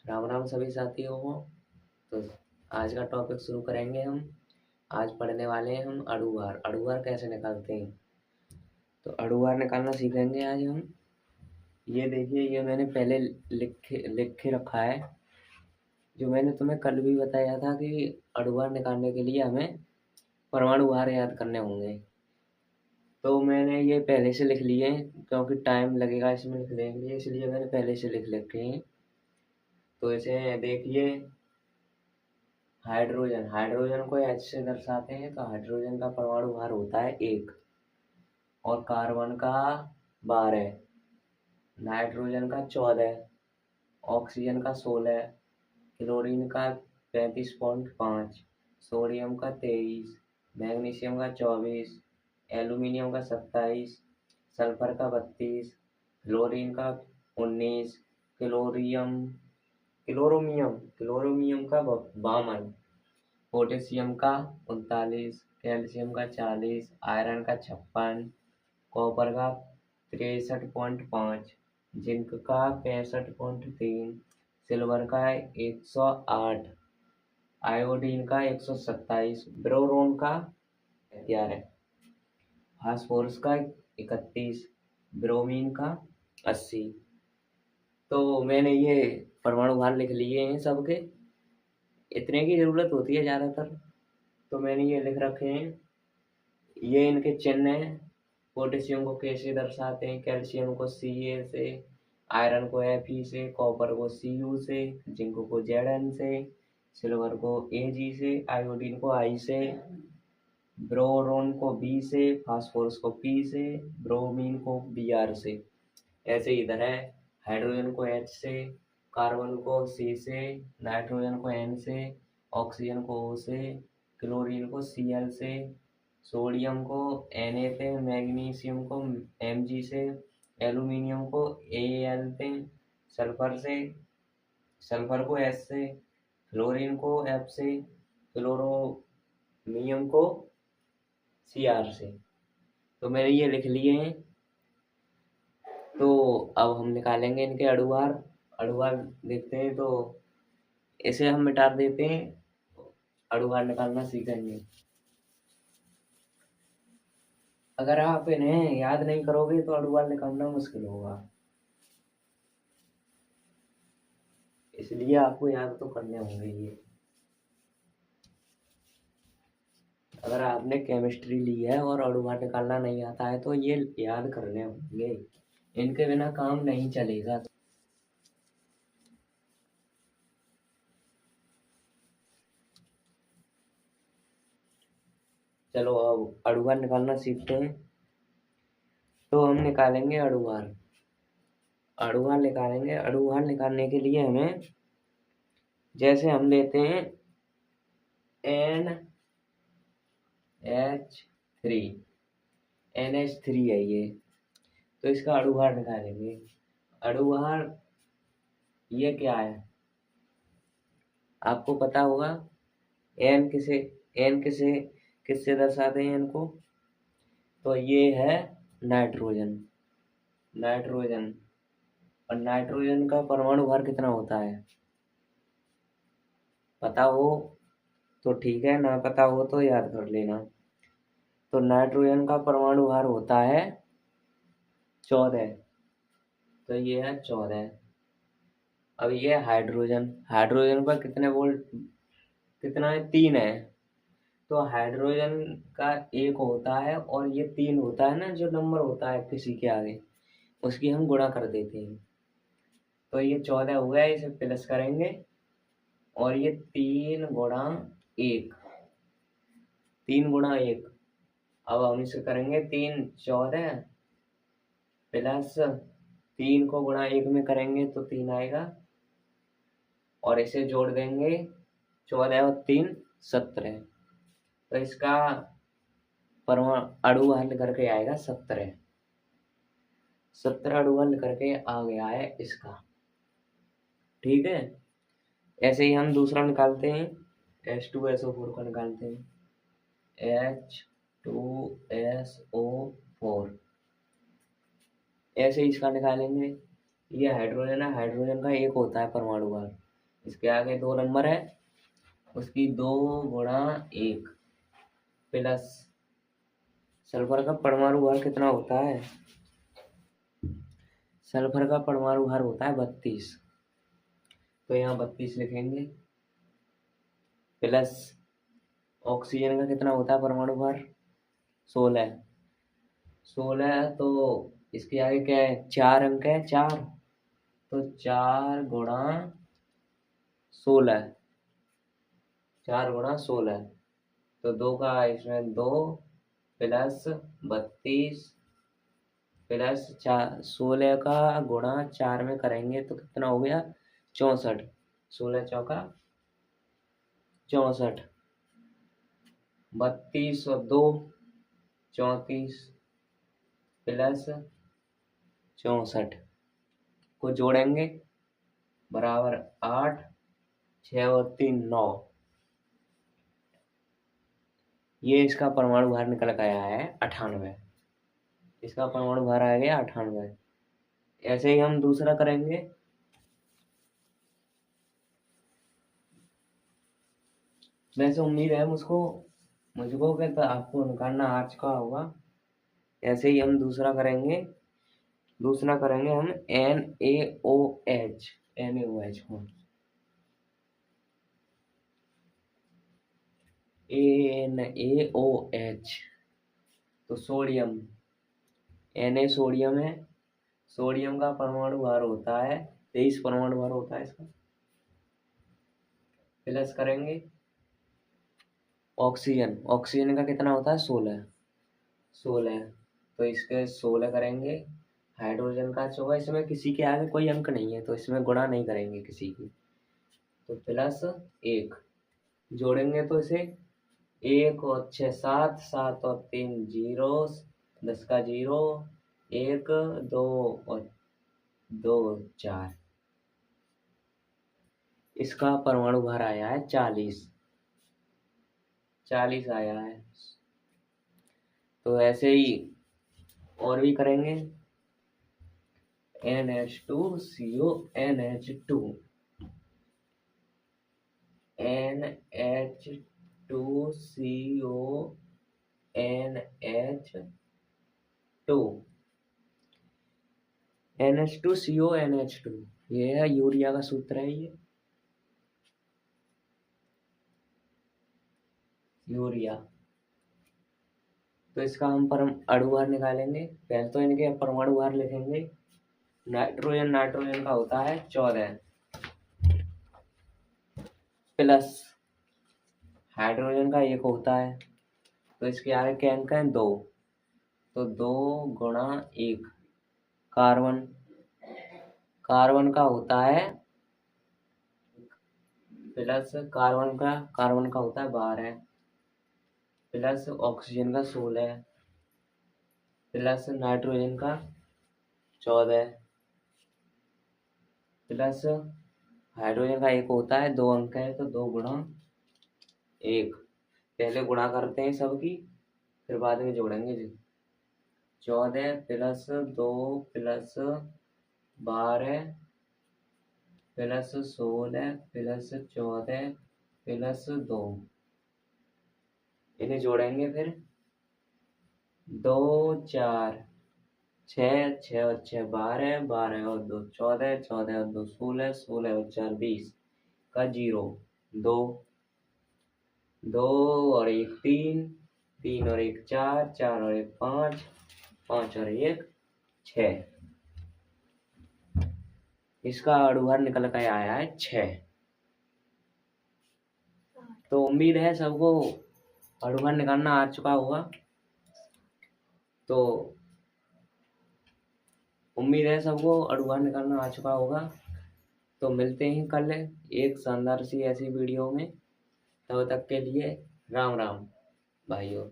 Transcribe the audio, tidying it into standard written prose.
राम राम सभी साथियों को। तो आज का टॉपिक शुरू करेंगे हम। आज पढ़ने वाले हैं हम अड़ुआर। अड़ुआर कैसे निकालते हैं, तो अड़ुआर निकालना सीखेंगे आज हम। ये देखिए, ये मैंने पहले लिख के रखा है, जो मैंने तुम्हें कल भी बताया था कि अड़ुआर निकालने के लिए हमें परमाणु भार याद करने होंगे। तो मैंने ये पहले से लिख लिए हैं, क्योंकि टाइम लगेगा इसमें लिखने के लिए, इसलिए मैंने पहले से लिख रखे हैं। तो इसे देखिए, हाइड्रोजन हाइड्रोजन को H से दर्शाते हैं, तो हाइड्रोजन का परमाणु भार होता है 1 और कार्बन का 12, नाइट्रोजन का 14, ऑक्सीजन का 16, क्लोरीन का 35.5, सोडियम का 23, मैग्नीशियम का 24, एल्यूमिनियम का 27, सल्फर का 32, फ्लोरीन का 19, क्लोरियम क्लोरोमियम क्लोरोमियम का 52, पोटेशियम का 39, कैल्शियम का 40, आयरन का 56, कॉपर का 63.5, जिंक का 65.3, सिल्वर का 108, आयोडीन का 127, ब्रोरोन का 11, फास्फोरस का 31, ब्रोमीन का 80। तो मैंने ये परमाणु भार लिख लिए हैं सबके। इतने की जरूरत होती है ज़्यादातर, तो मैंने ये लिख रखे हैं। ये इनके चिन्ह हैं। पोटेशियम को कैसे दर्शाते हैं, कैल्शियम को Ca से, आयरन को Fe से, कॉपर को Cu से, जिंक को Zn से, सिल्वर को Ag से, आयोडीन को I से, ब्रोरोन को B से, फास्फोरस को P से, ब्रोमीन को Br से। ऐसे इधर है, हाइड्रोजन को H से, कार्बन को C से, नाइट्रोजन को N से, ऑक्सीजन को O से, क्लोरीन को Cl से, सोडियम को Na पे, मैग्नीशियम को Mg से, एल्यूमिनियम को Al पे, सल्फर को S से, फ्लोरीन को F से, क्लोरोमियम को Cr से। तो मैंने ये लिख लिए हैं। तो अब हम निकालेंगे इनके अड़ुआर। अड़ुआर देखते हैं, तो इसे हम मिटा देते हैं, अड़ुआर निकालना सीखेंगे। अगर आप इन्हें याद नहीं करोगे तो अड़ुआर निकालना मुश्किल होगा, इसलिए आपको याद तो करने होंगे ये। अगर आपने केमिस्ट्री ली है और अड़ुआर निकालना नहीं आता है तो ये याद करने होंगे, इनके बिना काम नहीं चलेगा। चलो अब अड़ुआर निकालना सीखते हैं। तो हम निकालेंगे अड़ुआर। अड़ुआर निकालेंगे। अड़ुआर निकालने के लिए हमें, जैसे हम लेते हैं NH3, NH3 है ये, तो इसका अड़ुआर निकालेंगे। अड़ुआर ये क्या है आपको पता होगा। एन किससे दर्शाते हैं इनको, तो ये है नाइट्रोजन। नाइट्रोजन और नाइट्रोजन का परमाणु भार कितना होता है, पता हो तो ठीक है, ना पता हो तो याद कर लेना। तो नाइट्रोजन का परमाणु भार होता है 14, तो ये है 14। अब ये हाइड्रोजन, हाइड्रोजन पर कितना है, 3 है। तो हाइड्रोजन का 1 होता है और ये 3 होता है ना, जो नंबर होता है किसी के आगे, उसकी हम गुणा कर देते हैं। तो ये 14 हो गया, इसे प्लस करेंगे और ये 3 गुणा 1। अब हम इसे करेंगे 3 14 प्लस 3 को गुणा 1 में करेंगे तो 3 आएगा, और इसे जोड़ देंगे 14 और 3 17। तो इसका अणु हल करके आएगा 17। 17 अणु हल करके आ गया है इसका, ठीक है। ऐसे ही हम दूसरा निकालते हैं, H2SO4 का निकालते हैं। H2SO4 ऐसे ही इसका निकालेंगे। ये हाइड्रोजन है, हाइड्रोजन का 1 होता है परमाणु भार, इसके आगे 2 नंबर है, उसकी 2 गुणा 1 प्लस सल्फर का परमाणु भार कितना होता है? सल्फर का परमाणु भार होता है 32, तो यहाँ 32 लिखेंगे प्लस ऑक्सीजन का कितना होता है परमाणु भार? 16। 16 तो इसके आगे क्या है? 4 अंक है, 4, तो 4 गुणा 16, 4 गुणा 16, तो 2 का इसमें 2 प्लस 32 प्लस 4, 16 का गुणा 4 में करेंगे तो कितना हो गया? 64। 16 चौका 64, 32 और 2 34 प्लस 64 को जोड़ेंगे बराबर 8, 6 और 3 9। ये इसका परमाणु भार निकल के आया है 98। इसका परमाणु भार आ गया 98। ऐसे ही हम दूसरा करेंगे। वैसे उम्मीद है मुझको कि तो आपको निकालना आ चुका होगा। ऐसे ही हम दूसरा करेंगे हम NaOH NaOH तो सोडियम, Na सोडियम है, सोडियम का परमाणु भार होता है 23 परमाणु भार होता है इसका। प्लस करेंगे ऑक्सीजन का कितना होता है? 16, तो इसके 16 करेंगे। हाइड्रोजन का 24, इसमें किसी के आगे कोई अंक नहीं है तो इसमें गुणा नहीं करेंगे किसी की, तो प्लस 1 जोड़ेंगे तो इसे 1 और 6 7, 7 और 3 0, 10 का 0, 1 2 और 2 4। इसका परमाणु भार आया है 40 आया है। तो ऐसे ही और भी करेंगे NH2CO NH2 NH2CO NH2 NH2CO NH2 ये है यूरिया का सूत्र है। ये यूरिया, तो इसका हम अणु भार निकालेंगे। पहले तो इनके परमाणु भार लिखेंगे। नाइट्रोजन का होता है 14 प्लस हाइड्रोजन का 1 होता है, तो इसके आगे क्या अंक है? 2, तो 2 गुणा 1 कार्बन का होता है प्लस कार्बन का होता है 12 प्लस ऑक्सीजन का 16 प्लस नाइट्रोजन का 14 प्लस हाइड्रोजन का 1 होता है, 2 अंक है, तो 2 गुणा 1। पहले गुणा करते हैं सबकी, फिर बाद में जोड़ेंगे। 14 plus 2 plus 12 plus 16 plus 14 plus 2, इन्हें जोड़ेंगे फिर 2 4 6 6 और 6 12 12 और 2 14 14 और 2 16 16 और 4 20 का 0 2 2 और 1 3 3 और 1 4 4 और 1 5 5 और 1 6। इसका अणु भार निकल कर आया है 6। तो उम्मीद है सबको अणु भार निकालना आ चुका होगा। तो उम्मीद है सबको अणु भार निकालना आ चुका होगा। तो मिलते हैं कल एक शानदार सी ऐसी वीडियो में। तब तक के लिए राम राम भाइयों।